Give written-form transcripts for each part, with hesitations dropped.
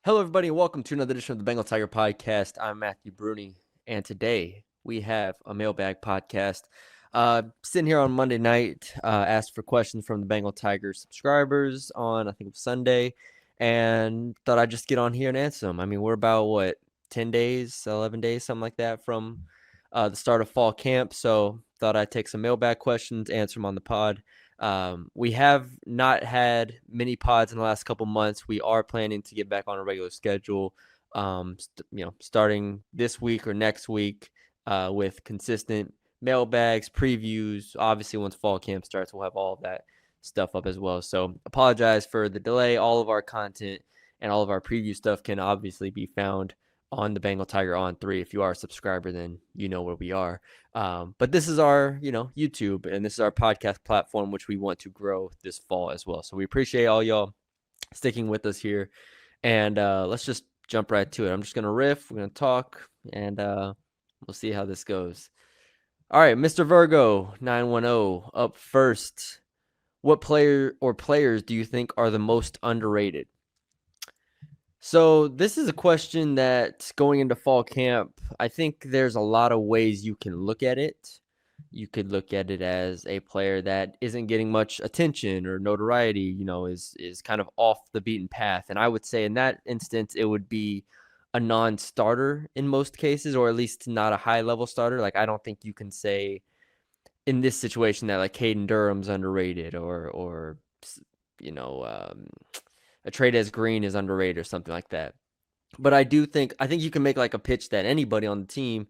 Hello, everybody, and welcome to another edition of the Bengal Tiger Podcast. I'm Matthew Bruni, and today we have a Mailbag podcast. Sitting here on Monday night, asked for questions from the Bengal Tiger subscribers on, I think it was Sunday, and thought I'd just get on here and answer them. I mean, we're about, 10 days, 11 days, something like that from the start of fall camp, so thought I'd take some Mailbag questions, answer them on the pod. We have not had many pods in the last couple months. We are planning to get back on a regular schedule, starting this week or next week, with consistent mailbags, previews. Obviously, once fall camp starts, we'll have all of that stuff up as well. So apologize for the delay. All of our content and all of our preview stuff can obviously be found on the Bengal Tiger On3. If you are a subscriber, then you know where we are. But this is our, YouTube, and this is our podcast platform, which we want to grow this fall as well. So we appreciate all y'all sticking with us here. And let's just jump right to it. I'm just going to riff. We're going to talk, and we'll see how this goes. All right, Mr. Virgo 910 up first. What player or players do you think are the most underrated? So this is a question that going into fall camp, I think there's a lot of ways you can look at it. You could look at it as a player that isn't getting much attention or notoriety, is kind of off the beaten path. And I would say in that instance, it would be a non-starter in most cases, or at least not a high-level starter. Like, I don't think you can say in this situation that like Caden Durham's underrated or you know, a Trades Green is underrated or something like that. But I think you can make like a pitch that anybody on the team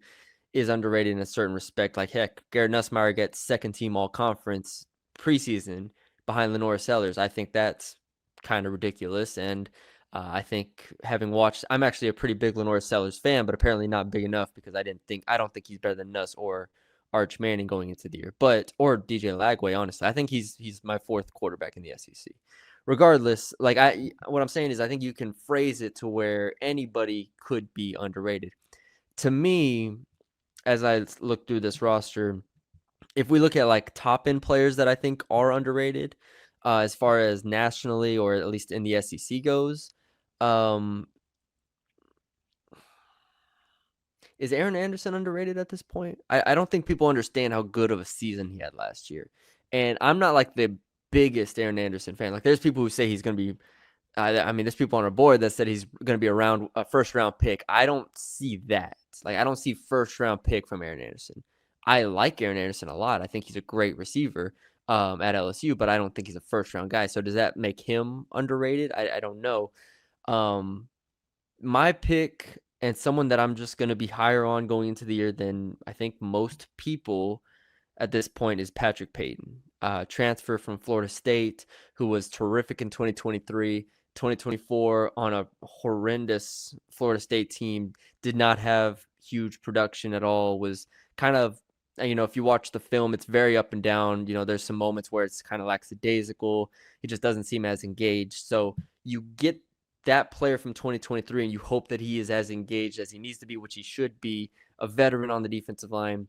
is underrated in a certain respect. Like, heck, Garrett Nussmeier gets second team all conference preseason behind Lenore Sellers. I think that's kind of ridiculous. And I think having watched, I'm actually a pretty big Lenore Sellers fan, but apparently not big enough because I don't think he's better than Nuss or Arch Manning going into the year, or DJ Lagway. Honestly, I think he's my fourth quarterback in the SEC. Regardless, what I'm saying is I think you can phrase it to where anybody could be underrated. To me, as I look through this roster, if we look at like top end players that I think are underrated, as far as nationally or at least in the SEC goes, is Aaron Anderson underrated at this point? I don't think people understand how good of a season he had last year. And I'm not like the biggest Aaron Anderson fan. Like, there's people who say he's going to be, there's people on our board that said he's going to be around a first round pick. I don't see that. Like, I don't see first round pick from Aaron Anderson. I like Aaron Anderson a lot. I think he's a great receiver at LSU, but I don't think he's a first round guy. So does that make him underrated? I don't know. My pick, and someone that I'm just going to be higher on going into the year than I think most people at this point, is Patrick Payton, transfer from Florida State, who was terrific in 2023. 2024 on a horrendous Florida State team, did not have huge production at all, was kind of, if you watch the film, it's very up and down. There's some moments where it's kind of lackadaisical. He just doesn't seem as engaged. So you get that player from 2023 and you hope that he is as engaged as he needs to be, which he should be, a veteran on the defensive line,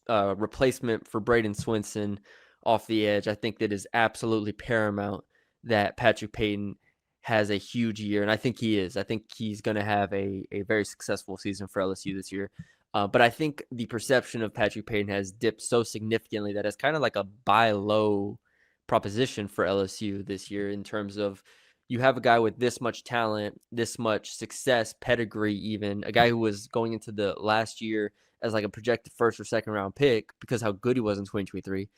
a replacement for Braden Swinson off the edge. I think that is absolutely paramount that Patrick Payton has a huge year, and I think he is. I think he's going to have a very successful season for LSU this year. But I think the perception of Patrick Payton has dipped so significantly that it's kind of like a buy low proposition for LSU this year, in terms of you have a guy with this much talent, this much success, pedigree, even a guy who was going into the last year as like a projected first or second round pick because how good he was in 2023.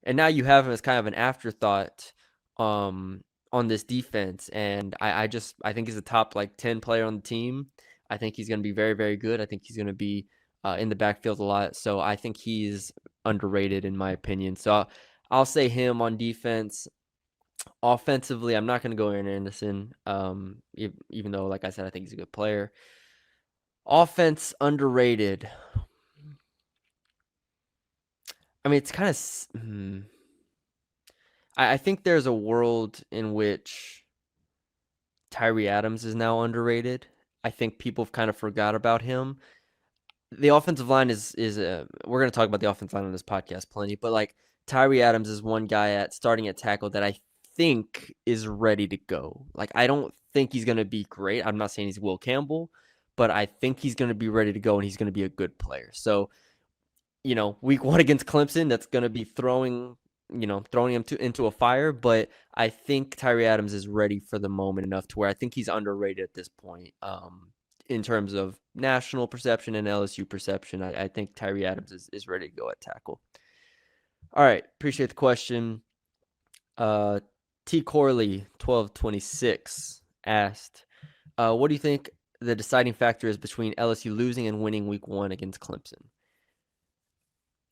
And now you have him as kind of an afterthought on this defense. And I think he's a top 10 player on the team. I think he's going to be very, very good. I think he's going to be in the backfield a lot. So I think he's underrated in my opinion. So I'll say him on defense. Offensively, I'm not going to go Aaron Anderson, even though, like I said, I think he's a good player. Offense underrated. I mean, it's kind of. I think there's a world in which Tyree Adams is now underrated. I think people have kind of forgot about him. The offensive line is we're going to talk about the offensive line on this podcast plenty, but Tyree Adams is one guy starting at tackle that I think is ready to go. I don't think he's going to be great. I'm not saying he's Will Campbell, but I think he's going to be ready to go and he's going to be a good player. So, week 1 against Clemson, that's going to be throwing him into a fire. But I think Tyree Adams is ready for the moment enough to where I think he's underrated at this point. In terms of national perception and LSU perception, I think Tyree Adams is ready to go at tackle. All right. Appreciate the question. T. Corley, 1226, asked, what do you think the deciding factor is between LSU losing and winning week 1 against Clemson?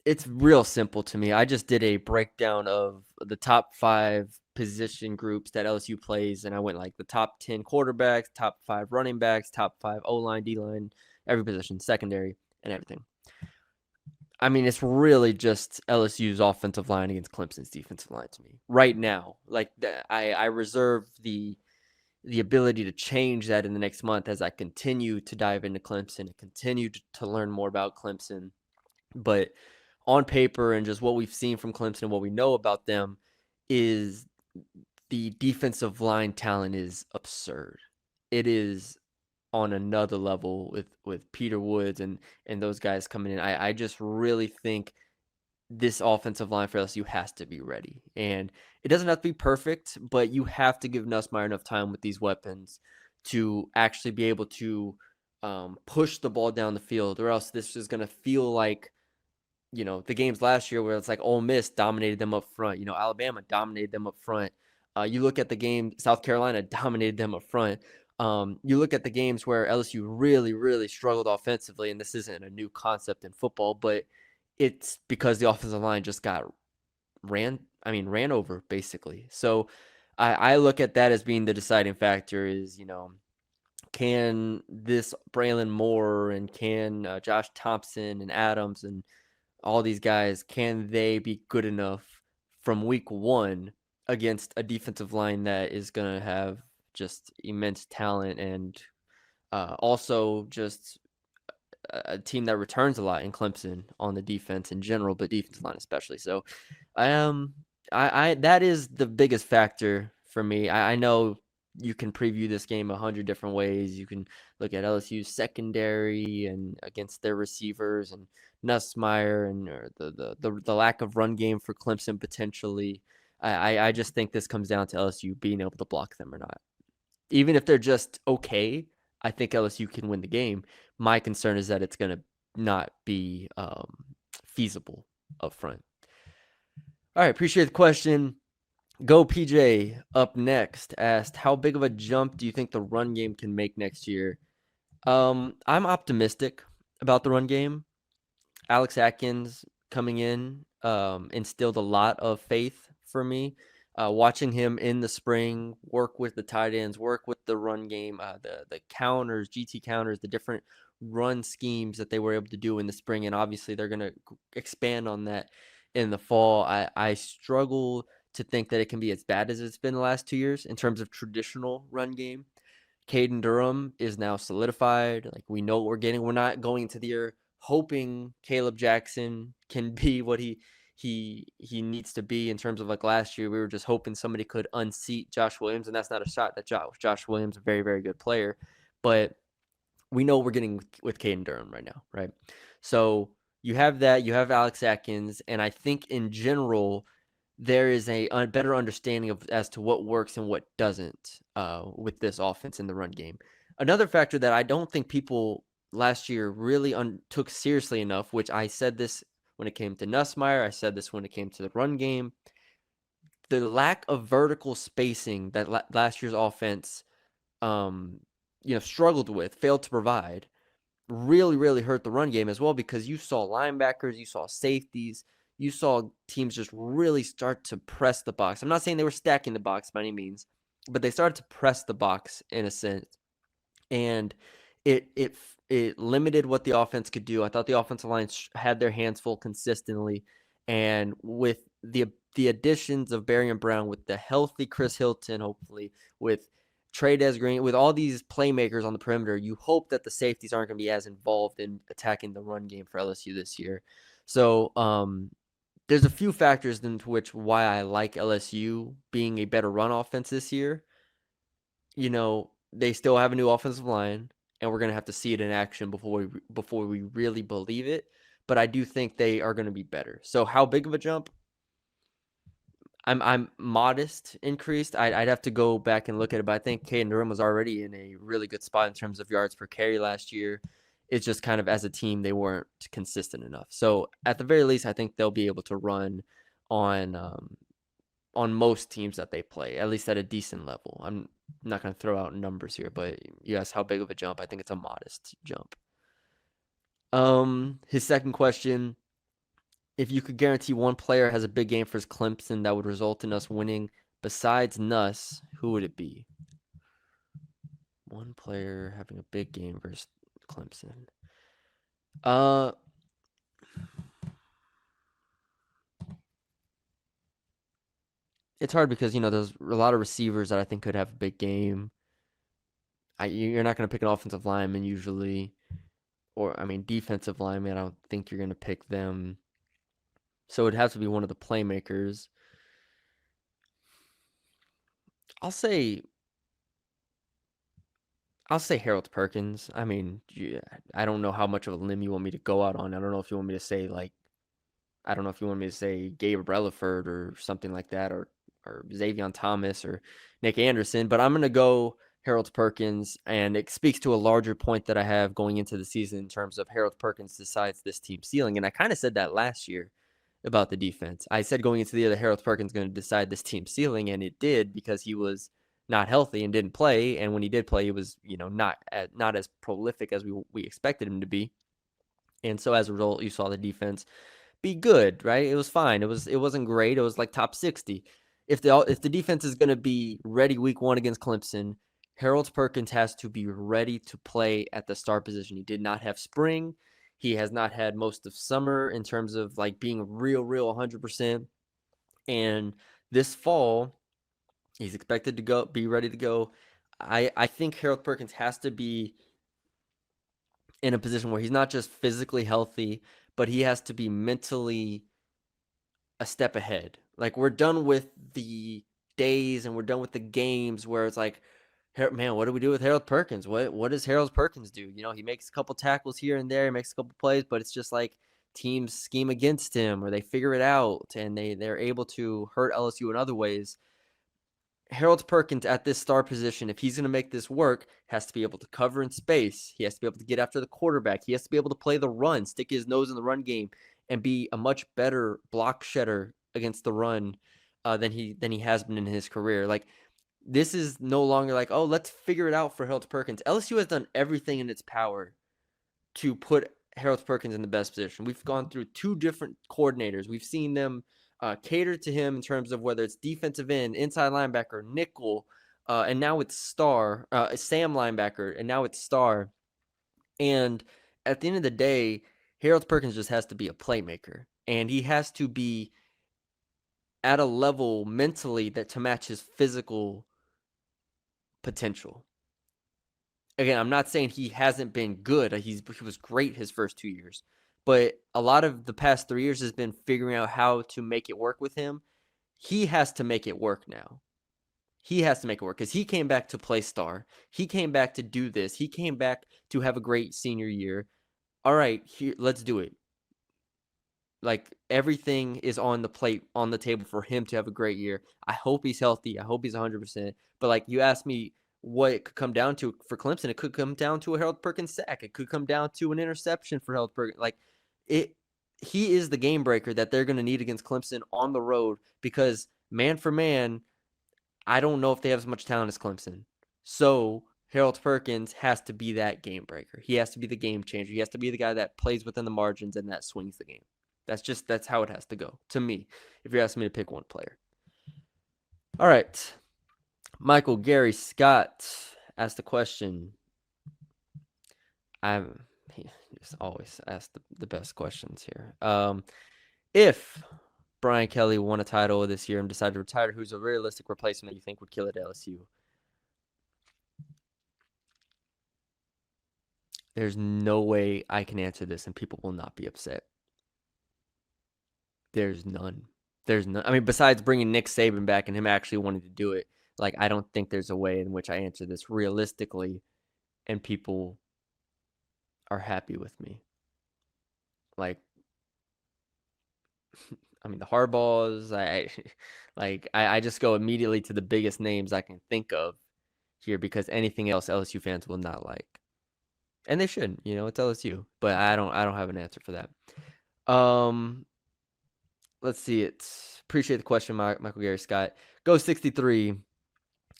It's real simple to me. I just did a breakdown of the top 5 position groups that LSU plays, and I went like the top 10 quarterbacks, top 5 running backs, top 5 O-line, D-line, every position, secondary, and everything. I mean, it's really just LSU's offensive line against Clemson's defensive line to me right now. Like, I reserve the ability to change that in the next month as I continue to dive into Clemson and continue to learn more about Clemson. But on paper and just what we've seen from Clemson and what we know about them is the defensive line talent is absurd. It is on another level with Peter Woods and those guys coming in. I just really think this offensive line for LSU has to be ready. And it doesn't have to be perfect, but you have to give Nussmeier enough time with these weapons to actually be able to push the ball down the field, or else this is going to feel like the games last year where it's like Ole Miss dominated them up front. Alabama dominated them up front. You look at the game, South Carolina dominated them up front. You look at the games where LSU really, really struggled offensively, and this isn't a new concept in football, but it's because the offensive line just got ran over, basically. So I look at that as being the deciding factor is, can this Braylon Moore and can Josh Thompson and Adams and all these guys, can they be good enough from week 1 against a defensive line that is going to have just immense talent and also just a team that returns a lot in Clemson on the defense in general, but defensive line especially. So I that is the biggest factor for me. I know you can preview this game 100 different ways. You can look at LSU's secondary and against their receivers and Nussmeier and the lack of run game for Clemson potentially. I just think this comes down to LSU being able to block them or not. Even if they're just okay, I think LSU can win the game. My concern is that it's going to not be feasible up front. All right, appreciate the question. Go PJ up next asked, how big of a jump do you think the run game can make next year? I'm optimistic about the run game. Alex Atkins coming in instilled a lot of faith for me. Watching him in the spring work with the tight ends, work with the run game, the counters, GT counters, the different run schemes that they were able to do in the spring, and obviously they're going to expand on that in the fall. I struggle to think that it can be as bad as it's been the last 2 years in terms of traditional run game. Caden Durham is now solidified. Like, we know what we're getting. We're not going into the year hoping Caleb Jackson can be what he needs to be in terms of like last year. We were just hoping somebody could unseat Josh Williams, and that's not a shot at Josh Williams, a very, very good player. But we know we're getting with Caden Durham right now, right? So you have that. You have Alex Atkins, and I think in general there is a better understanding of as to what works and what doesn't with this offense in the run game. Another factor that I don't think people last year really took seriously enough, which I said this when it came to Nussmeier, I said this when it came to the run game, the lack of vertical spacing that last year's offense struggled with, failed to provide, really, really hurt the run game as well, because you saw linebackers, you saw safeties, you saw teams just really start to press the box. I'm not saying they were stacking the box by any means, but they started to press the box in a sense. And it limited what the offense could do. I thought the offensive line had their hands full consistently. And with the additions of Barry and Brown, with the healthy Chris Hilton, hopefully, with Trey Green, with all these playmakers on the perimeter, you hope that the safeties aren't going to be as involved in attacking the run game for LSU this year. So there's a few factors into why I like LSU being a better run offense this year. they still have a new offensive line, and we're going to have to see it in action before we really believe it. But I do think they are going to be better. So how big of a jump? I'm modest increased. I'd have to go back and look at it, but I think Caden Durham was already in a really good spot in terms of yards per carry last year. It's just kind of as a team they weren't consistent enough. So at the very least, I think they'll be able to run on most teams that they play, at least at a decent level. I'm not going to throw out numbers here, but yes, how big of a jump? I think it's a modest jump. His second question: if you could guarantee one player has a big game for his Clemson that would result in us winning besides Nuss, who would it be? One player having a big game versus Clemson. It's hard because, there's a lot of receivers that I think could have a big game. You're not going to pick an offensive lineman usually. Or, defensive lineman, I don't think you're going to pick them. So it'd have to be one of the playmakers. I'll say Harold Perkins. I don't know how much of a limb you want me to go out on. I don't know if you want me to say Gabe Relaford or something like that, or Xavier Thomas or Nick Anderson, but I'm gonna go Harold Perkins, and it speaks to a larger point that I have going into the season in terms of Harold Perkins decides this team's ceiling. And I kind of said that last year about the defense. I said going into the year that Harold Perkins going to decide this team's ceiling, and it did, because he was not healthy and didn't play. And when he did play, he was not as prolific as we expected him to be. And so as a result, you saw the defense be good, right? It was fine. It wasn't great. It was like top 60. If the defense is going to be ready week 1 against Clemson, Harold Perkins has to be ready to play at the star position. He did not have spring. He has not had most of summer in terms of like being real 100%. And this fall, he's expected to be ready to go. I think Harold Perkins has to be in a position where he's not just physically healthy, but he has to be mentally a step ahead. Like, we're done with the days and we're done with the games where it's like, man, what do we do with Harold Perkins? What does Harold Perkins do? He makes a couple tackles here and there, he makes a couple plays, but it's just like teams scheme against him or they figure it out and they're able to hurt LSU in other ways. Harold Perkins at this star position, if he's going to make this work, has to be able to cover in space. He has to be able to get after the quarterback. He has to be able to play the run, stick his nose in the run game, and be a much better block shedder against the run than he has been in his career. Like, this is no longer like, oh, let's figure it out for Harold Perkins. LSU has done everything in its power to put Harold Perkins in the best position. We've gone through 2 different coordinators. We've seen them cater to him in terms of whether it's defensive end, inside linebacker, nickel, and now it's star, Sam linebacker, and now it's star. And at the end of the day, Harold Perkins just has to be a playmaker, and he has to be at a level mentally that to match his physical potential. Again, I'm not saying he hasn't been good. He was great his first 2 years. But a lot of the past 3 years has been figuring out how to make it work with him. He has to make it work now. He has to make it work because he came back to play star. He came back to do this. He came back to have a great senior year. All right, let's do it. Like, everything is on the table for him to have a great year. I hope he's healthy. I hope he's 100%. But like, you asked me what it could come down to for Clemson, it could come down to a Harold Perkins sack. It could come down to an interception for Harold Perkins. Like, he is the game breaker that they're going to need against Clemson on the road, because man for man, I don't know if they have as much talent as Clemson. So Harold Perkins has to be that game breaker. He has to be the game changer. He has to be the guy that plays within the margins and that swings the game. That's how it has to go, to me, if you're asking me to pick one player. All right. Michael Gary Scott asked the question. He just always asks the best questions here. If Brian Kelly won a title this year and decided to retire, who's a realistic replacement that you think would kill at LSU? There's no way I can answer this and people will not be upset. There's none. I mean, besides bringing Nick Saban back and him actually wanting to do it, Like, I don't think there's a way in which I answer this realistically and people are happy with me. Like, I mean, the Harbaughs, I just go immediately to the biggest names I can think of here because anything else LSU fans will not like. And they shouldn't, it's LSU. But I don't have an answer for that. Let's see it. Appreciate the question, Michael Gary Scott. Go 63.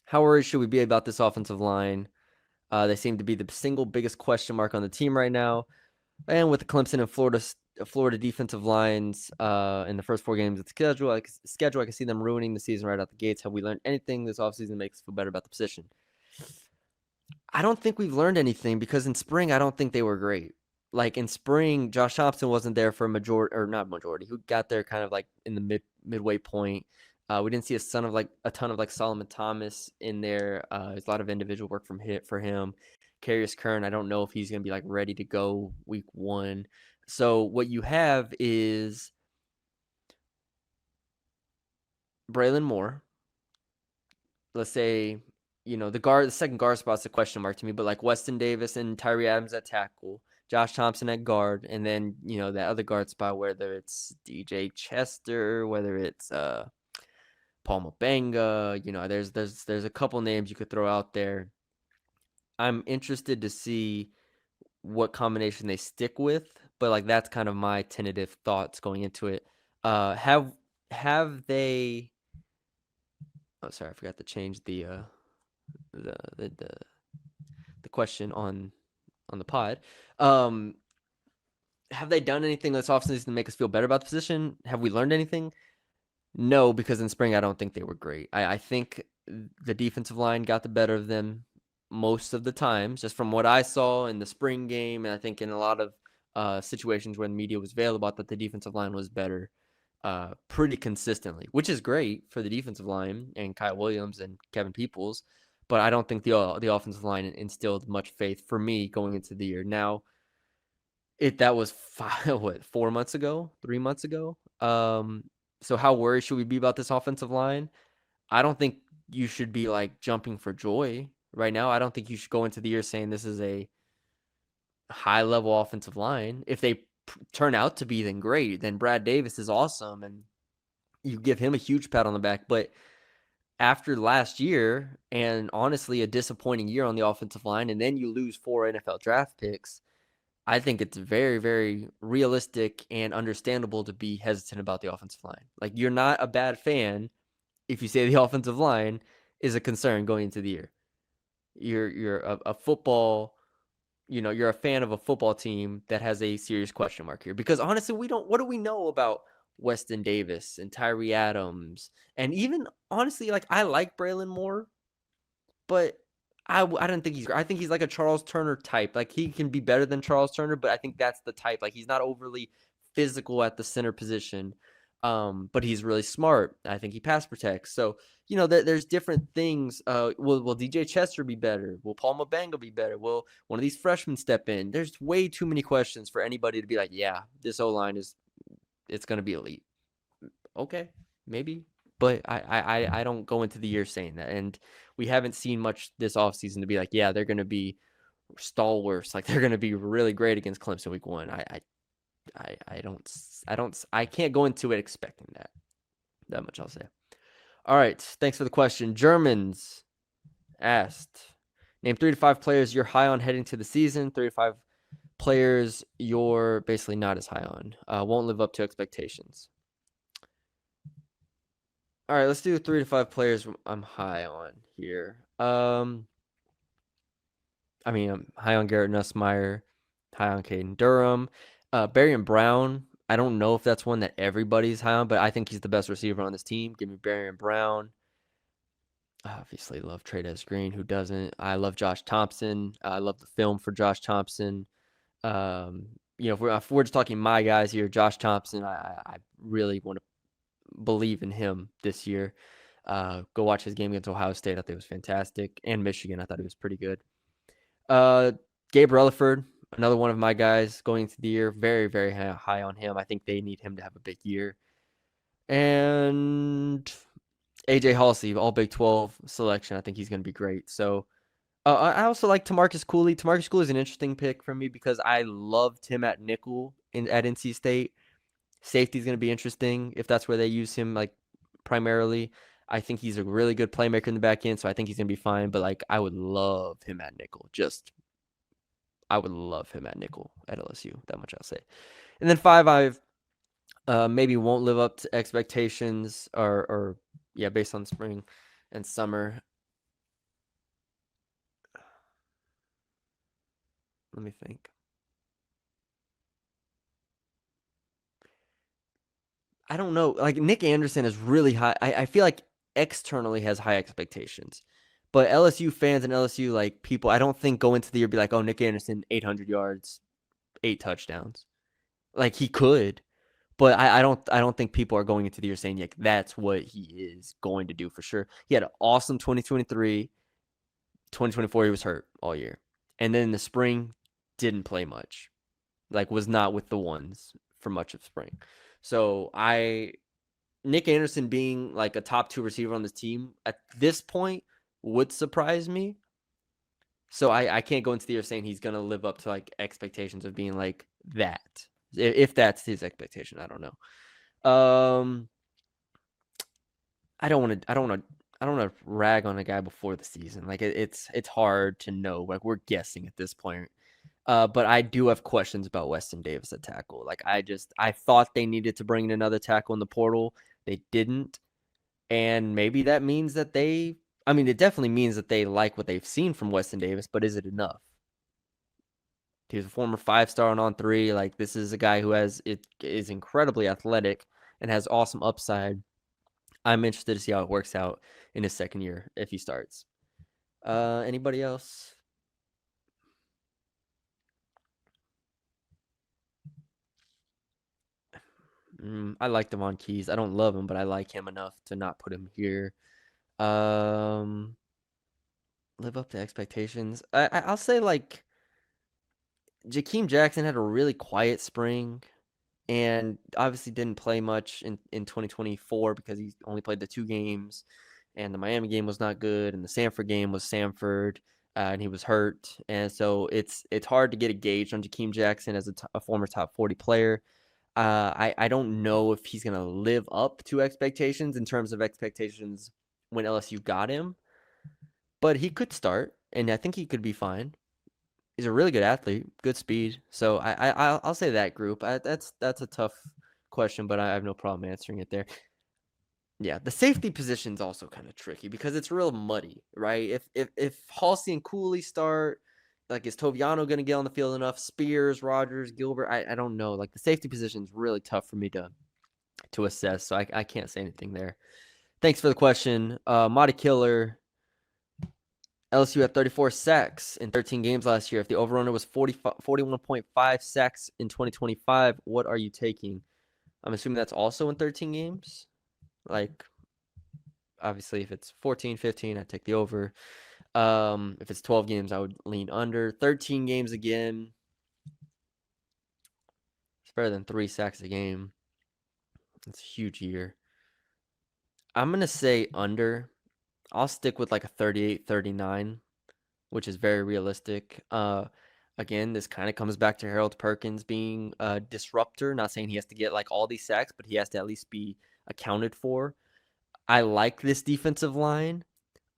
How worried should we be about this offensive line? They seem to be the single biggest question mark on the team right now. And with the Clemson and Florida defensive lines in the first 4 games of the schedule, I can see them ruining the season right out the gates. Have we learned anything this offseason that makes us feel better about the position? I don't think we've learned anything because in spring, I don't think they were great. Like in spring, Josh Thompson wasn't there for not majority, who got there kind of like in the midway point. We didn't see a ton of like Solomon Thomas in there. There's a lot of individual work for him. Karius Kern, I don't know if he's going to be like ready to go week 1. So what you have is Braylon Moore. Let's say, the second guard spot's a question mark to me, but like Weston Davis and Tyree Adams at tackle, Josh Thompson at guard, and then, that other guard spot, whether it's DJ Chester, whether it's Paul Mabanga, there's a couple names you could throw out there. I'm interested to see what combination they stick with, but like that's kind of my tentative thoughts going into it. Have they? Oh, sorry, I forgot to change the question on the pod. Have they done anything this offseason to make us feel better about the position? Have we learned anything? No, because in spring I don't think they were great. I think the defensive line got the better of them most of the times, just from what I saw in the spring game, and I think in a lot of situations where the media was available, I thought the defensive line was better pretty consistently, which is great for the defensive line and Kyle Williams and Kevin Peoples, but I don't think the offensive line instilled much faith for me going into the year. Now, that was 4 months ago, 3 months ago. So how worried should we be about this offensive line? I don't think you should be like jumping for joy right now. I don't think you should go into the year saying this is a high level offensive line. If they turn out to be, then great. Then Brad Davis is awesome and you give him a huge pat on the back. But after last year and honestly a disappointing year on the offensive line, and then you lose 4 NFL draft picks, I think it's very, very realistic and understandable to be hesitant about the offensive line. Like, you're not a bad fan if you say the offensive line is a concern going into the year. You're a football, you're a fan of a football team that has a serious question mark here. Because honestly, what do we know about Weston Davis and Tyree Adams? And even honestly, like, I like Braylon Moore, but I don't think I think he's like a Charles Turner type. Like, he can be better than Charles Turner, but I think that's the type. Like, he's not overly physical at the center position, but he's really smart. I think he pass protects. So, there's different things. Will DJ Chester be better? Will Paul Mabanga be better? Will one of these freshmen step in? There's way too many questions for anybody to be like, yeah, this O-line it's going to be elite. Okay, maybe. But I don't go into the year saying that. And we haven't seen much this offseason to be like, yeah, they're going to be stalwarts. Like, they're going to be really great against Clemson week 1. I can't go into it expecting that. That much I'll say. All right. Thanks for the question. Germans asked, name 3 to 5 players you're high on heading to the season. 3 to 5 players you're basically not as high on. Won't live up to expectations. All right, let's do 3 to 5 players I'm high on here. I'm high on Garrett Nussmeier, high on Caden Durham. Barry Brown, I don't know if that's one that everybody's high on, but I think he's the best receiver on this team. Give me Barry Brown. Obviously, love Trey Green. Who doesn't? I love Josh Thompson. I love the film for Josh Thompson. If we're just talking my guys here, Josh Thompson, I really want to believe in him this year. Go watch his game against Ohio State. I thought it was fantastic. And Michigan, I thought he was pretty good. Gabe Rutherford, another one of my guys going into the year. Very, very high on him. I think they need him to have a big year. And AJ Halsey, all Big 12 selection. I think he's going to be great. So I also like Tamarcus Cooley. Tamarcus Cooley is an interesting pick for me because I loved him at nickel at NC State. Safety is going to be interesting if that's where they use him like primarily. I think he's a really good playmaker in the back end, so I think he's going to be fine. But like, I would love him at nickel. I would love him at nickel at LSU. That much I'll say. And then 5, I've maybe won't live up to expectations or yeah, based on spring and summer. Let me think. I don't know. Like Nick Anderson is really high. I feel like externally has high expectations. But LSU fans and LSU like people, I don't think go into the year be like, oh, Nick Anderson, 800 yards, 8 touchdowns. Like he could, but I don't think people are going into the year saying like that's what he is going to do for sure. He had an awesome 2023. 2024 he was hurt all year. And then in the spring didn't play much. Like was not with the ones for much of spring. So Nick Anderson being like a top 2 receiver on this team at this point would surprise me. So I can't go into the year saying he's gonna live up to like expectations of being like that. If that's his expectation, I don't know. I don't want to rag on a guy before the season. Like it's hard to know. Like we're guessing at this point. But I do have questions about Weston Davis at tackle. Like I thought they needed to bring in another tackle in the portal. They didn't. And maybe that means that it definitely means that they like what they've seen from Weston Davis, but is it enough? He was a former 5-star on On3. Like this is a guy who is incredibly athletic and has awesome upside. I'm interested to see how it works out in his second year if he starts. Anybody else? I like Devon Keys. I don't love him, but I like him enough to not put him here. Live up to expectations. I'll say like Jakeem Jackson had a really quiet spring and obviously didn't play much in 2024 because he only played the 2 games and the Miami game was not good and the Samford game was Samford and he was hurt. And so it's hard to get a gauge on Jakeem Jackson as a former top 40 player. I don't know if he's going to live up to expectations in terms of expectations when LSU got him, but he could start, and I think he could be fine. He's a really good athlete, good speed. So I'll say that group. That's a tough question, but I have no problem answering it there. Yeah, the safety position's also kind of tricky because it's real muddy, right? If Halsey and Cooley start, like is Toviano going to get on the field enough? Spears, Rogers, Gilbert, I don't know. Like the safety position's really tough for me to assess, so I can't say anything there. Thanks for the question. Monty Killer, LSU had 34 sacks in 13 games last year. If the over-under was 41.5 sacks in 2025, what are you taking? I'm assuming that's also in 13 games. Like, obviously, if it's 14, 15, I'd take the over. If it's 12 games, I would lean under. 13 games again. It's better than 3 sacks a game. It's a huge year. I'm going to say under. I'll stick with like a 38, 39, which is very realistic. Again, this kind of comes back to Harold Perkins being a disruptor. Not saying he has to get like all these sacks, but he has to at least be accounted for. I like this defensive line.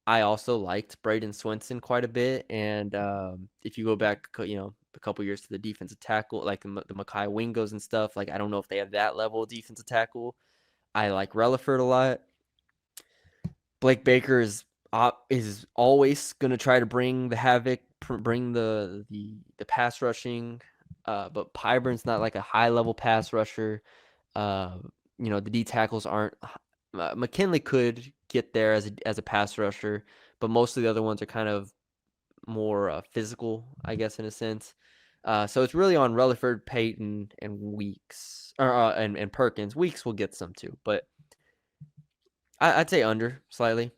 I also liked Braden Swenson quite a bit. And if you go back, a couple years to the defensive tackle, like the Makai Wingos and stuff, like I don't know if they have that level of defensive tackle. I like Relaford a lot. Blake Baker is always going to try to bring the havoc, bring the pass rushing, but Pyburn's not like a high level pass rusher. The D tackles aren't. McKinley could get there as a pass rusher, but most of the other ones are kind of more physical, I guess, in a sense. So it's really on Relaford, Payton, and Weeks, and Perkins. Weeks will get some too, but I'd say under slightly.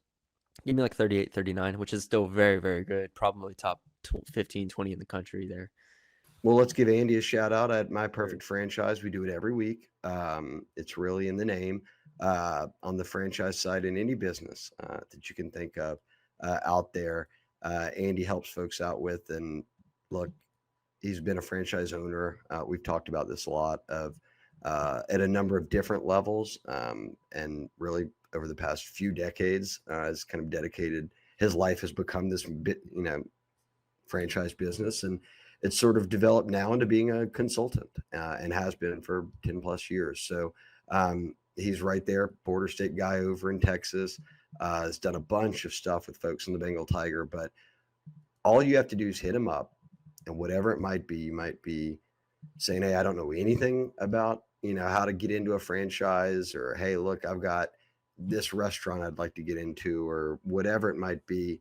Give me like 38, 39, which is still very, very good. Probably top 15, 20 in the country there. Well, let's give Andy a shout out at My Perfect Franchise. We do it every week. It's really in the name. on the franchise side in any business that you can think of out there. Andy helps folks out with. And look, he's been a franchise owner. We've talked about this a lot of at a number of different levels, and really over the past few decades, has kind of dedicated his life has become this bit, franchise business, and it's sort of developed now into being a consultant, and has been for 10 plus years. So he's right there, border state guy over in Texas. Has done a bunch of stuff with folks in the Bengal Tiger, but all you have to do is hit him up, and whatever it might be, you might be saying, "Hey, I don't know anything about how to get into a franchise," or "Hey, look, I've got this restaurant I'd like to get into," or whatever it might be.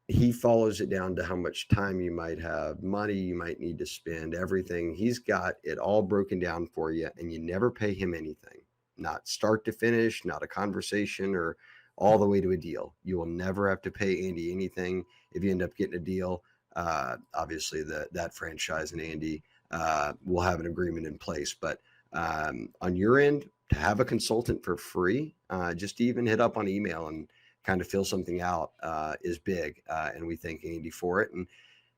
He follows it down to how much time you might have, money you might need to spend, everything. He's got it all broken down for you, and you never pay him anything, not start to finish, not a conversation, or all the way to a deal. You will never have to pay Andy anything if you end up getting a deal. Obviously, that franchise and Andy will have an agreement in place. But on your end, to have a consultant for free, just even hit up on email and kind of fill something out is big. And we thank Andy for it. And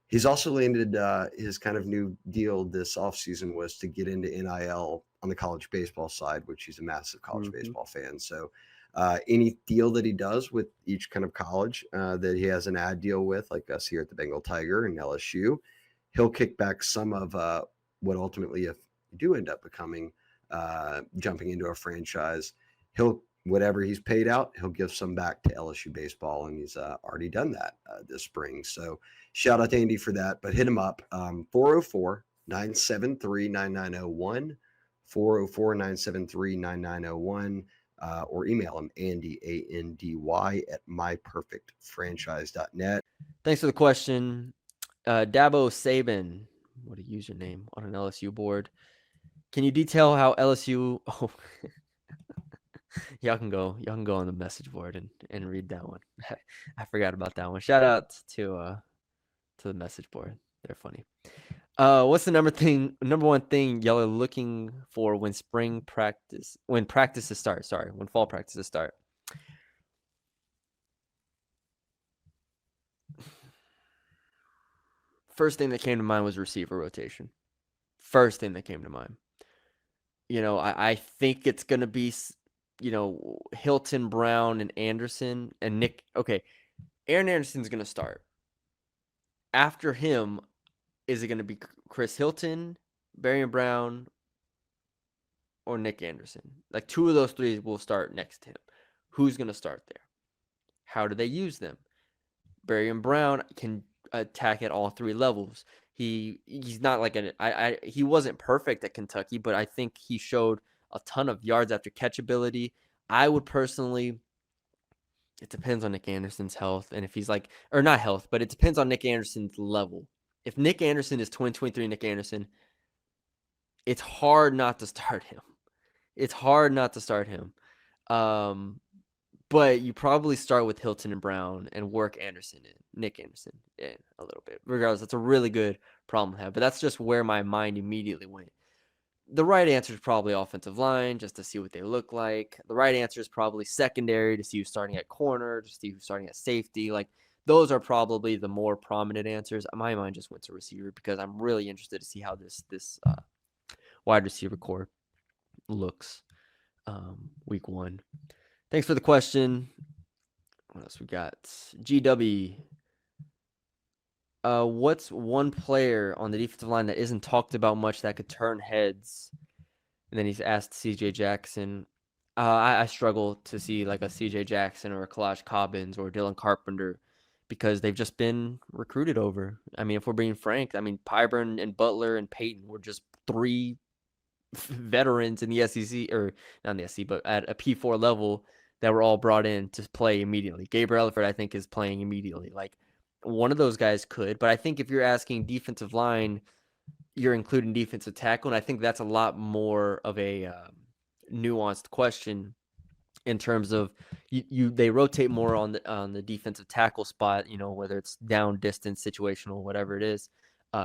he's also landed his kind of new deal this offseason was to get into NIL on the college baseball side, which he's a massive college baseball fan. So any deal that he does with each kind of college that he has an ad deal with, like us here at the Bengal Tiger and LSU, he'll kick back some of what ultimately, if you do end up becoming jumping into a franchise, he'll whatever he's paid out, he'll give some back to LSU baseball, and he's already done that this spring. So shout out to Andy for that, but hit him up, 404-973-9901, 404-973-9901, or email him, Andy, ANDY, at myperfectfranchise.net. Thanks for the question. Dabo Saban, what a username on an LSU board. Can you detail how LSU? Oh, y'all can go on the message board and read that one. I forgot about that one. Shout out to the message board. They're funny. What's the number one thing y'all are looking for when fall practices start? First thing that came to mind was receiver rotation. First thing that came to mind. I think it's going to be, Hilton, Brown, and Anderson, and Nick. Okay, Aaron Anderson's going to start. After him, is it going to be Chris Hilton, Barian Brown, or Nick Anderson? Like, two of those three will start next to him. Who's going to start there? How do they use them? Barian Brown can attack at all three levels. He's not like he wasn't perfect at Kentucky, but I think he showed a ton of yards after catch ability. I would personally, it depends on Nick Anderson's health, and if he's or not health, but it depends on Nick Anderson's level. If Nick Anderson is 2023 Nick Anderson, it's hard not to start him. But you probably start with Hilton and Brown and work Nick Anderson in a little bit. Regardless, that's a really good problem to have. But that's just where my mind immediately went. The right answer is probably offensive line, just to see what they look like. The right answer is probably secondary, to see who's starting at corner, to see who's starting at safety. Those are probably the more prominent answers. My mind just went to receiver because I'm really interested to see how this wide receiver core looks week one. Thanks for the question. What else we got? GW. What's one player on the defensive line that isn't talked about much that could turn heads? And then he's asked CJ Jackson. I struggle to see like a CJ Jackson or a Kalaj Cobbins or Dylan Carpenter because they've just been recruited over. I mean, if we're being frank, Pyburn and Butler and Peyton were just three veterans in the SEC, or not in the SEC, but at a P4 level that were all brought in to play immediately. Gabriel Elliford, I think, is playing immediately. One of those guys could, but I think if you're asking defensive line, you're including defensive tackle, and I think that's a lot more of a nuanced question in terms of they rotate more on the defensive tackle spot, whether it's down, distance, situational, whatever it is,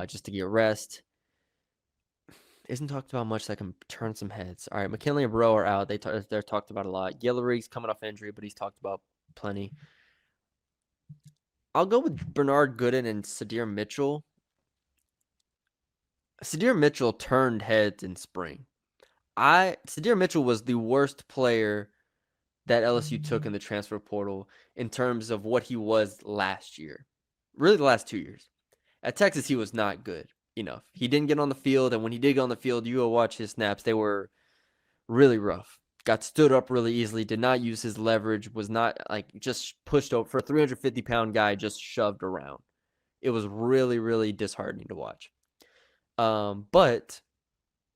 just to get rest. isn't talked about much that can turn some heads. All right, McKinley and Burrow are out. They're talked about a lot. Guillory's coming off injury, but he's talked about plenty. I'll go with Bernard Gooden and Sadir Mitchell. Sadir Mitchell turned heads in spring. Sadir Mitchell was the worst player that LSU took in the transfer portal in terms of what he was last year. Really the last 2 years. At Texas, he was not good enough. He didn't get on the field, and when he did get on the field, you go watch his snaps. They were really rough. Got stood up really easily, did not use his leverage, was not just pushed over for a 350-pound guy, just shoved around. It was really, really disheartening to watch. But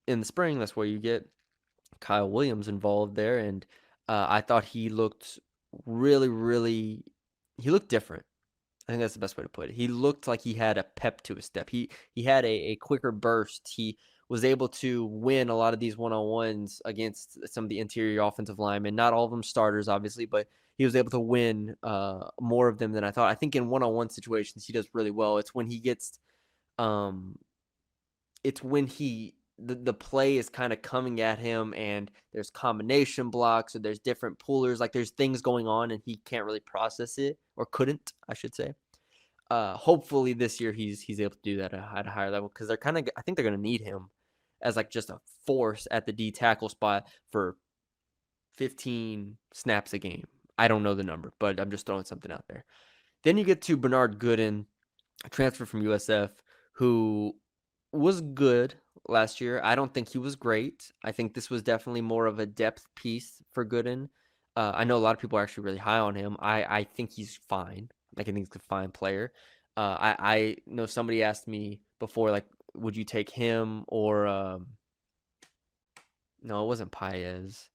in the spring, that's where you get Kyle Williams involved there, and I thought he looked he looked different. I think that's the best way to put it. He looked like he had a pep to his step. He had a quicker burst. He was able to win a lot of these one-on-ones against some of the interior offensive linemen. Not all of them starters, obviously, but he was able to win more of them than I thought. I think in one-on-one situations he does really well. It's when he gets the play is kind of coming at him and there's combination blocks or there's different pullers, like there's things going on and he can't really process it, or couldn't, I should say. Hopefully this year he's able to do that at a higher level, because I think they're going to need him as like just a force at the D tackle spot for 15 snaps a game. I don't know the number, but I'm just throwing something out there. Then you get to Bernard Gooden, a transfer from USF, who was good last year. I don't think he was great. I think this was definitely more of a depth piece for Gooden. I know a lot of people are actually really high on him. I think he's fine. Like, I think he's a fine player. I know somebody asked me before, like, would you take him or no, it wasn't Paez.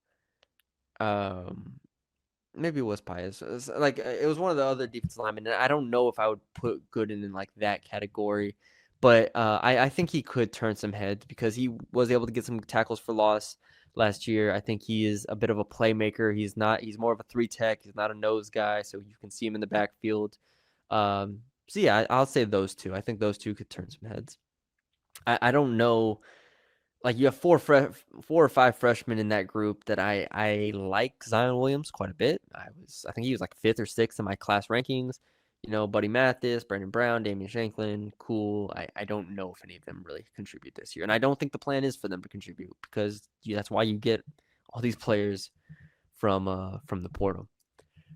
Maybe it was Paez. It was one of the other defensive linemen. And I don't know if I would put Gooden in like that category, but I think he could turn some heads because he was able to get some tackles for loss last year. I think he is a bit of a playmaker. He's more of a 3-tech. He's not a nose guy, so you can see him in the backfield. So yeah, I'll say those two. I think those two could turn some heads. I don't know. Like, you have four or five freshmen in that group that I like Zion Williams quite a bit. I think he was like 5th or 6th in my class rankings. Buddy Mathis, Brandon Brown, Damian Shanklin, cool. I don't know if any of them really contribute this year, and I don't think the plan is for them to contribute, because that's why you get all these players from the portal.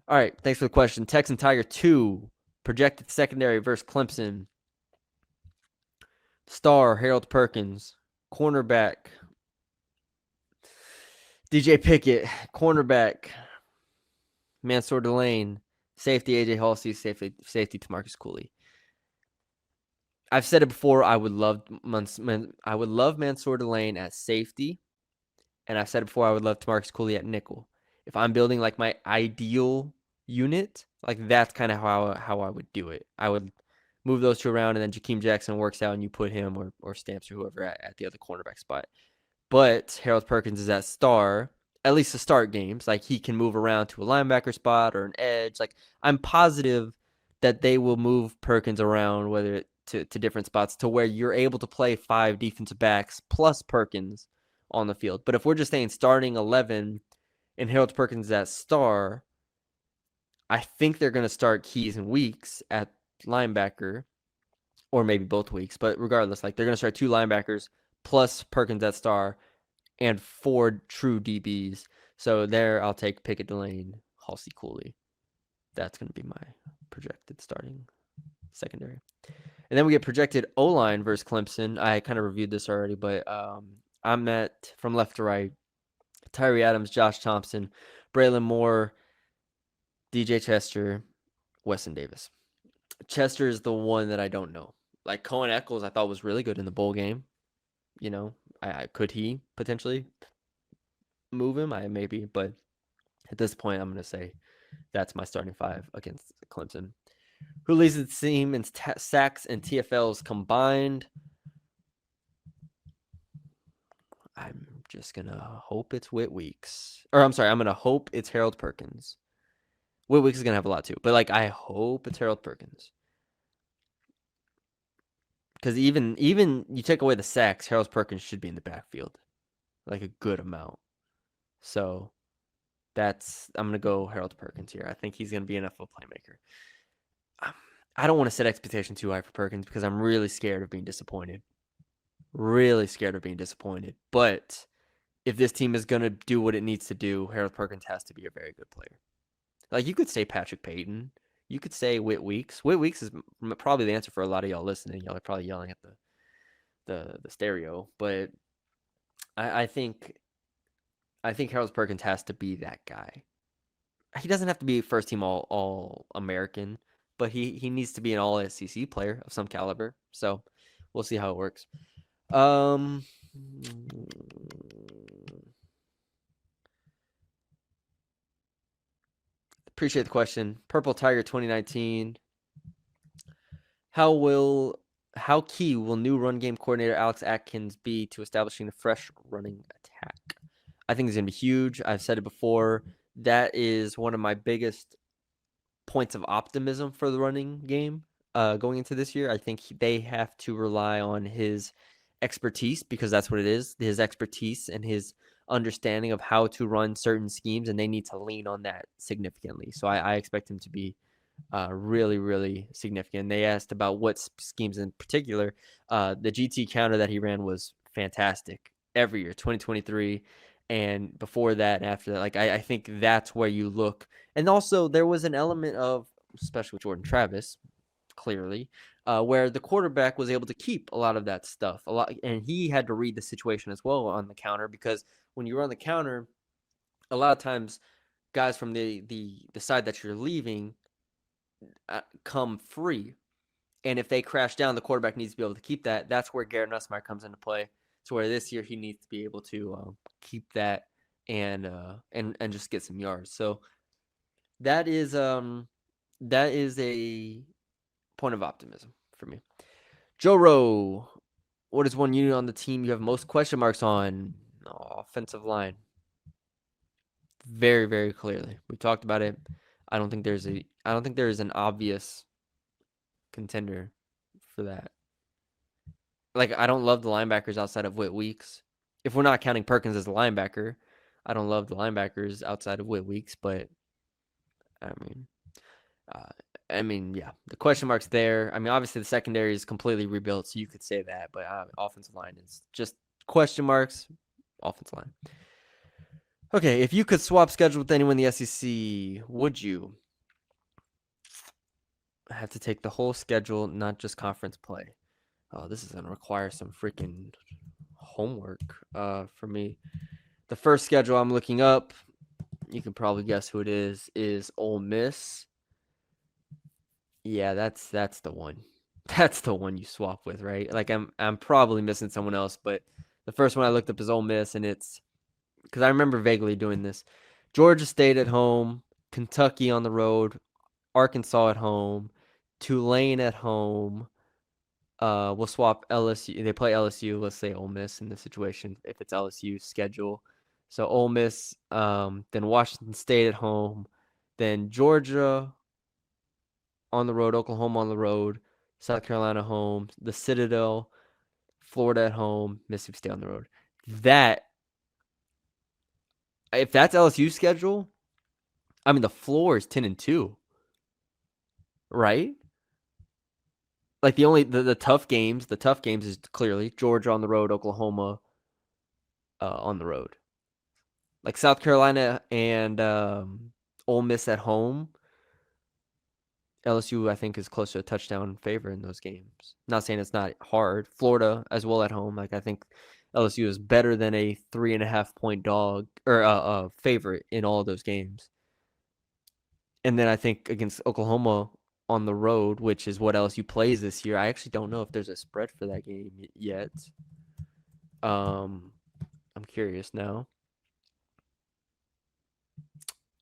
All right, thanks for the question. Texan Tiger 2 projected secondary versus Clemson. Star Harold Perkins. Cornerback, DJ Pickett. Cornerback, Mansour Delane. Safety, AJ Halsey. Safety, Tamarcus Cooley. I've said it before. I would love Mansour Delane at safety, and I've said it before. I would love Tamarcus Cooley at nickel. If I'm building like my ideal unit, like that's kind of how I would do it. I would move those two around, and then Jakeem Jackson works out, and you put him or Stamps or whoever at the other cornerback spot. But Harold Perkins is at star, at least to start games. Like, he can move around to a linebacker spot or an edge. Like, I'm positive that they will move Perkins around, whether to different spots, to where you're able to play 5 defensive backs plus Perkins on the field. But if we're just saying starting 11 and Harold Perkins is at star, I think they're going to start Keys and Weeks at linebacker, or maybe both weeks. But regardless, like, they're going to start 2 linebackers plus Perkins at star and 4 true DBs. So there, I'll take Pickett, Delane, Halsey, Cooley. That's going to be my projected starting secondary. And then we get projected O-line versus Clemson. I kind of reviewed this already, but I'm at, from left to right, Tyree Adams, Josh Thompson, Braylon Moore, DJ Chester, Weston Davis. Chester is the one that I don't know. Like, Cohen Eccles, I thought was really good in the bowl game. Could he potentially move him? Maybe, but at this point, I'm going to say that's my starting 5 against Clemson. Who leads the team in sacks and TFLs combined? I'm just going to hope it's Whit Weeks. Or I'm sorry, I'm going to hope it's Harold Perkins. Whit Weeks is going to have a lot too, but I hope it's Harold Perkins. Because even you take away the sacks, Harold Perkins should be in the backfield, like a good amount. So I'm gonna go Harold Perkins here. I think he's gonna be an NFL playmaker. I don't want to set expectation too high for Perkins because I'm really scared of being disappointed. Really scared of being disappointed. But if this team is gonna do what it needs to do, Harold Perkins has to be a very good player. Like you could say Patrick Payton, you could say Whit Weeks. Whit Weeks is probably the answer for a lot of y'all listening. Y'all are probably yelling at the stereo, but I think Harold Perkins has to be that guy. He doesn't have to be first team all American, but he needs to be an all SEC player of some caliber. So we'll see how it works. Appreciate the question. Purple Tiger 2019. How key will new run game coordinator Alex Atkins be to establishing the fresh running attack? I think it's going to be huge. I've said it before. That is one of my biggest points of optimism for the running game going into this year. I think they have to rely on his expertise because that's what it is, his expertise and his understanding of how to run certain schemes, and they need to lean on that significantly. So I expect him to be really, really significant. They asked about what schemes in particular. The GT counter that he ran was fantastic every year, 2023. And before that and after that, like I think that's where you look. And also there was an element of, especially with Jordan Travis, clearly, where the quarterback was able to keep a lot of that stuff. And he had to read the situation as well on the counter, because when you run the counter, a lot of times guys from the side that you're leaving come free. And if they crash down, the quarterback needs to be able to keep that. That's where Garrett Nussmeier comes into play. So where this year he needs to be able to keep that and just get some yards. So that is a point of optimism for me. Joe Rowe, what is one unit on the team you have most question marks on? Offensive line. Very, very clearly. We talked about it. I don't think there is an obvious contender for that. Like, I don't love the linebackers outside of Whit Weeks. If we're not counting Perkins as a linebacker, I don't love the linebackers outside of Whit Weeks, but I mean, yeah, the question mark's there. I mean, obviously the secondary is completely rebuilt, so you could say that, but offensive line is just question marks. Offensive line. Okay, if you could swap schedule with anyone in the SEC, would you? I have to take the whole schedule, not just conference play. Oh, this is gonna require some freaking homework for me. The first schedule I'm looking up, you can probably guess who it is Ole Miss. Yeah, that's the one. That's the one you swap with, right? Like I'm probably missing someone else, but the first one I looked up is Ole Miss, and it's because I remember vaguely doing this. Georgia State at home, Kentucky on the road, Arkansas at home, Tulane at home. We'll swap LSU. They play LSU. Let's say Ole Miss in this situation if it's LSU's schedule. So Ole Miss, then Washington State at home, then Georgia on the road, Oklahoma on the road, South Carolina home, the Citadel, Florida at home, Mississippi State on the road. If that's LSU's schedule, I mean the floor is 10-2, right? Like the tough games is clearly Georgia on the road, Oklahoma on the road. Like South Carolina and Ole Miss at home. LSU, I think, is close to a touchdown favor in those games. Not saying it's not hard. Florida as well at home. Like I think LSU is better than a 3.5 point dog or favorite in all of those games. And then I think against Oklahoma on the road, which is what LSU plays this year, I actually don't know if there's a spread for that game yet. I'm curious now.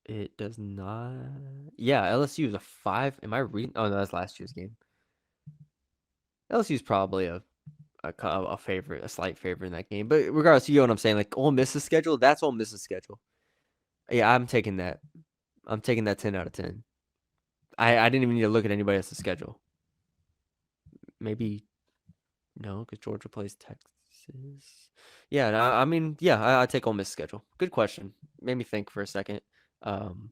It does not. Yeah, LSU is a 5. Am I reading? Oh, no, that's last year's game. LSU is probably a favorite, a slight favorite in that game. But regardless, you know what I'm saying. Like Ole Miss's schedule, that's Ole Miss's schedule. Yeah, I'm taking that. I'm taking that 10 out of 10. I didn't even need to look at anybody else's schedule. Maybe No, because Georgia plays Texas. Yeah, no, I mean, yeah, I take Ole Miss schedule. Good question. Made me think for a second. Um,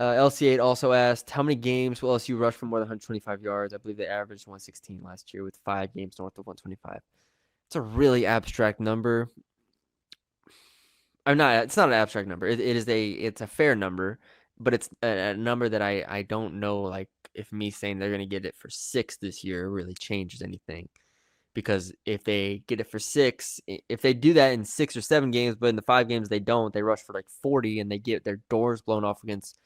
LC8 also asked, how many games will LSU rush for more than 125 yards? I believe they averaged 116 last year with 5 games north of 125. It's a really abstract number. It's not an abstract number. It's a fair number, but it's a number that I don't know, like, if me saying they're going to get it for 6 this year really changes anything. Because if they get it for 6, if they do that in 6 or 7 games, but in the 5 games they don't, they rush for like 40 and they get their doors blown off against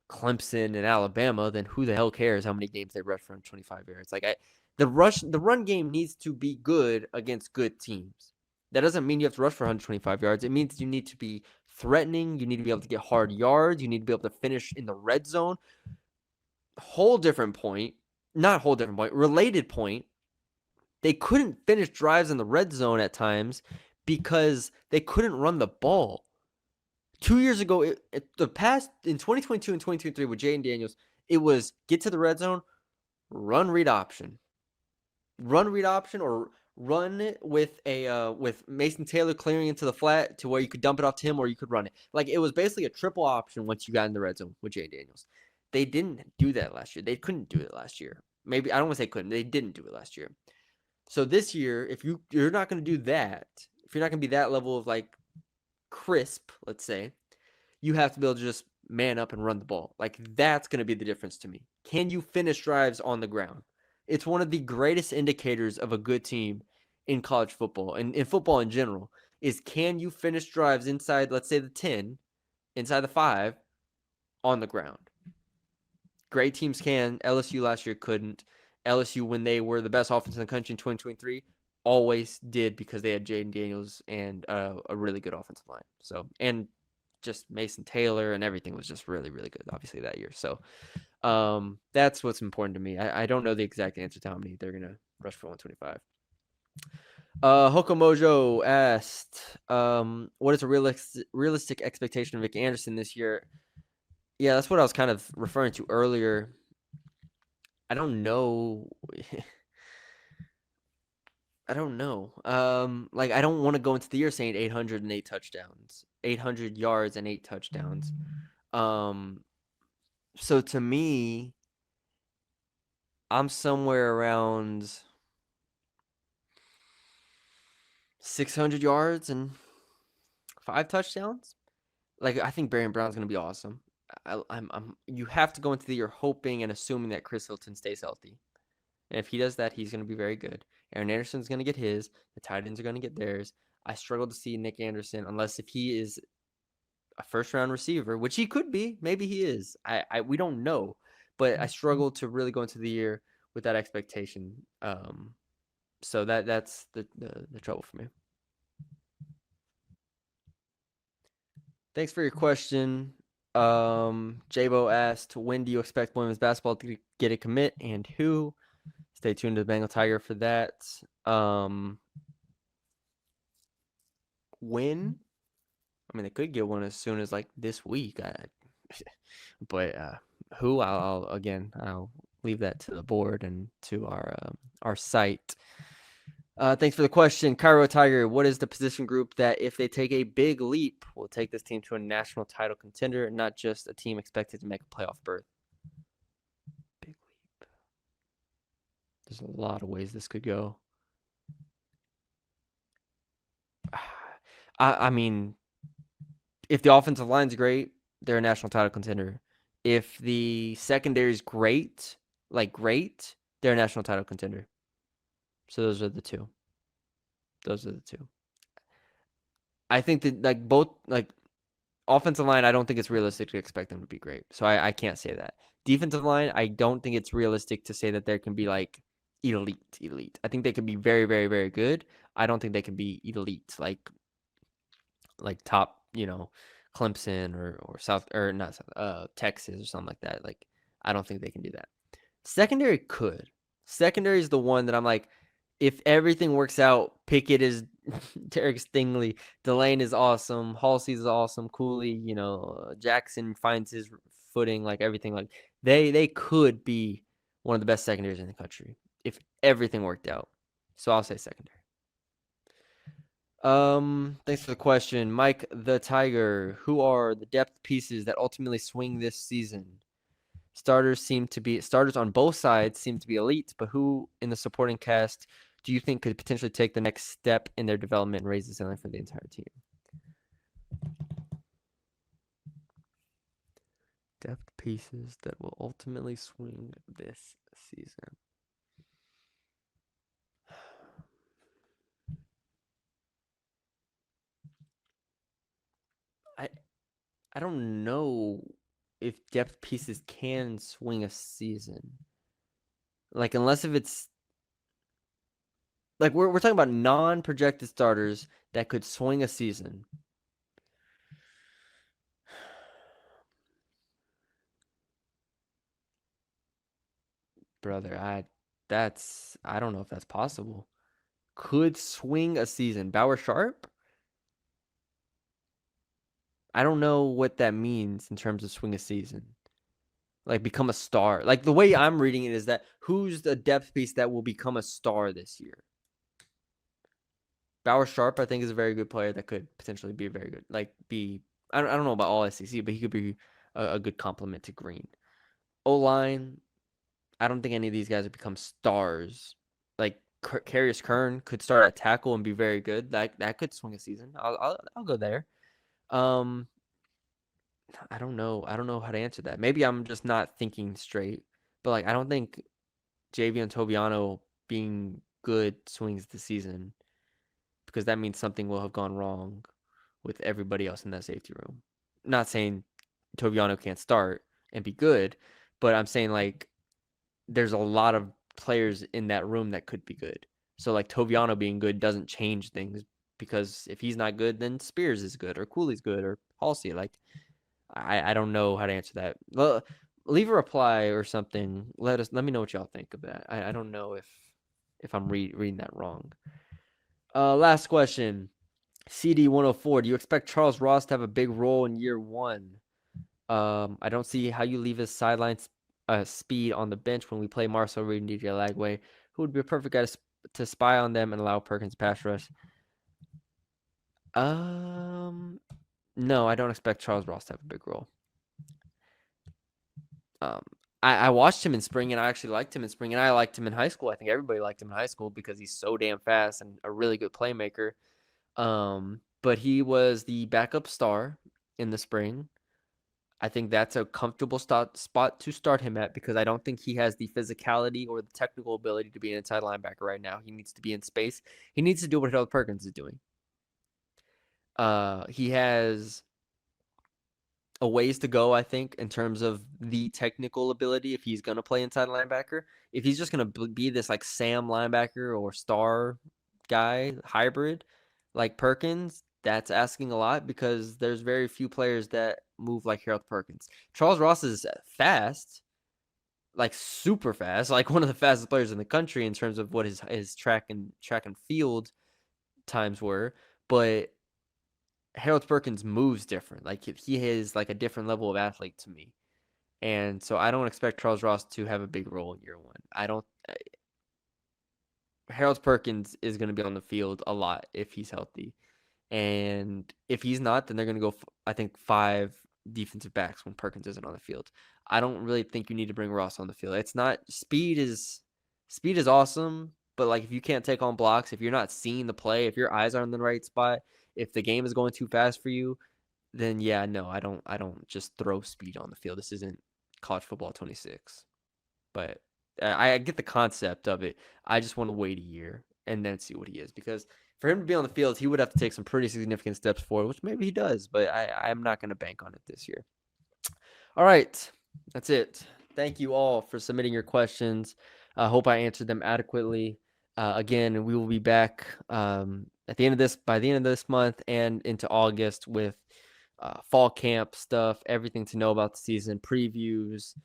Clemson and Alabama, then who the hell cares how many games they rush for 25 yards? The run game needs to be good against good teams. That doesn't mean you have to rush for 125 yards. It means you need to be threatening. You need to be able to get hard yards. You need to be able to finish in the red zone. Related point. They couldn't finish drives in the red zone at times because they couldn't run the ball. 2 years ago, in 2022 and 2023 with Jayden Daniels, it was get to the red zone, run read option, or run it with Mason Taylor clearing into the flat to where you could dump it off to him or you could run it. Like, it was basically a triple option once you got in the red zone with Jayden Daniels. They didn't do that last year. They couldn't do it last year. Maybe I don't want to say couldn't. They didn't do it last year. So this year, if you're not going to do that, if you're not going to be that level of like crisp, let's say, you have to be able to just man up and run the ball. Like, that's going to be the difference to me. Can you finish drives on the ground? It's one of the greatest indicators of a good team in college football and in football in general is, can you finish drives inside, let's say, the 10, inside the 5 on the ground? Great teams can. LSU last year couldn't. LSU, when they were the best offense in the country in 2023, always did because they had Jayden Daniels and a really good offensive line. So, and just Mason Taylor and everything was just really, really good, obviously, that year. So that's what's important to me. I don't know the exact answer to how many they're going to rush for 125. Hokomojo asked, what is a realistic expectation of Vic Anderson this year? Yeah, that's what I was kind of referring to earlier. I don't know. I don't know. Like, I don't want to go into the year saying 808 touchdowns, 800 yards and 8 touchdowns. So to me, I'm somewhere around 600 yards and 5 touchdowns. Like, I think Barry Brown's going to be awesome. You have to go into the year hoping and assuming that Chris Hilton stays healthy. And if he does that, he's going to be very good. Aaron Anderson's going to get his. The tight ends are going to get theirs. I struggle to see Nick Anderson unless if he is a first-round receiver, which he could be. Maybe he is. We don't know. But I struggle to really go into the year with that expectation. So that's the trouble for me. Thanks for your question. Jabo asked, when do you expect women's basketball to get a commit and who? Stay tuned to the Bengal Tiger for that. When? I mean, they could get one as soon as like this week. But who? I'll leave that to the board and to our site. Thanks for the question, Cairo Tiger. What is the position group that, if they take a big leap, will take this team to a national title contender, not just a team expected to make a playoff berth? Big leap. There's a lot of ways this could go. I mean, if the offensive line's great, they're a national title contender. If the secondary is great, they're a national title contender. So those are the two. I think that both offensive line, I don't think it's realistic to expect them to be great. So I can't say that. Defensive line, I don't think it's realistic to say that there can be like elite. I think they can be very, very, very good. I don't think they can be elite, like top, Clemson or Texas or something like that. Like, I don't think they can do that. Secondary could. Secondary is the one that I'm like, if everything works out, Pickett is Derek Stingley, Delane is awesome, Halsey is awesome, Cooley, Jackson finds his footing, like everything. Like, they could be one of the best secondaries in the country if everything worked out. So I'll say secondary. Thanks for the question, Mike the Tiger. Who are the depth pieces that ultimately swing this season? Starters on both sides seem to be elite, but who in the supporting cast do you think could potentially take the next step in their development and raise the ceiling for the entire team? Depth pieces that will ultimately swing this season. I don't know if depth pieces can swing a season. Like unless if it's like we're talking about non-projected starters that could swing a season. Brother, I don't know if that's possible. Could swing a season. Bauer Sharp? I don't know what that means in terms of swing a season. Like become a star. Like the way I'm reading it is that who's the depth piece that will become a star this year? Bauer Sharp, I think, is a very good player that could potentially be very good. I don't know about all SEC, but he could be a good complement to Green. O-line, I don't think any of these guys have become stars. Like Carius Kern could start at tackle and be very good. That could swing a season. I'll go there. I don't know. I don't know how to answer that. Maybe I'm just not thinking straight. But like I don't think Javion Toviano being good swings the season because that means something will have gone wrong with everybody else in that safety room. Not saying Toviano can't start and be good, but I'm saying like there's a lot of players in that room that could be good. So like Toviano being good doesn't change things because if he's not good, then Spears is good or Cooley's good or Halsey. Like I don't know how to answer that. Well, leave a reply or something. Let me know what y'all think of that. I don't know if I'm reading that wrong. Last question. CD 104. Do you expect Charles Ross to have a big role in year one? I don't see how you leave his sideline speed on the bench when we play Marcel Reed and DJ Lagway, who would be a perfect guy to spy on them and allow Perkins pass rush. No, I don't expect Charles Ross to have a big role. Um, I watched him in spring and I actually liked him in spring and I liked him in high school. I think everybody liked him in high school because he's so damn fast and a really good playmaker. But he was the backup star in the spring. I think that's a comfortable spot to start him at because I don't think he has the physicality or the technical ability to be an inside linebacker right now. He needs to be in space. He needs to do what Harold Perkins is doing. He has a ways to go, I think, in terms of the technical ability if he's going to play inside linebacker. If he's just going to be this like Sam linebacker or star guy hybrid like Perkins, that's asking a lot because there's very few players that move like Harold Perkins. Charles Ross is fast, like super fast, like one of the fastest players in the country in terms of what his track and field times were, but Harold Perkins moves different. Like he is like a different level of athlete to me. And so I don't expect Charles Ross to have a big role in year one. I don't Harold Perkins is going to be on the field a lot if he's healthy. And if he's not, then they're going to go, I think, 5 defensive backs when Perkins isn't on the field. I don't really think you need to bring Ross on the field. It's not speed is awesome, but like if you can't take on blocks, if you're not seeing the play, if your eyes aren't in the right spot, if the game is going too fast for you, then yeah, no, I don't just throw speed on the field. This isn't college football 26. But I get the concept of it. I just want to wait a year and then see what he is because for him to be on the field, he would have to take some pretty significant steps forward, which maybe he does, but I'm not going to bank on it this year. All right, that's it. Thank you all for submitting your questions. I hope I answered them adequately. Again, we will be back by the end of this month and into August with fall camp stuff, everything to know about the season, previews.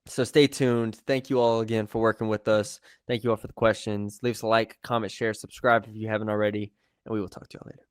So stay tuned. Thank you all again for working with us. Thank you all for the questions. Leave us a like, comment, share, subscribe if you haven't already, and we will talk to you all later.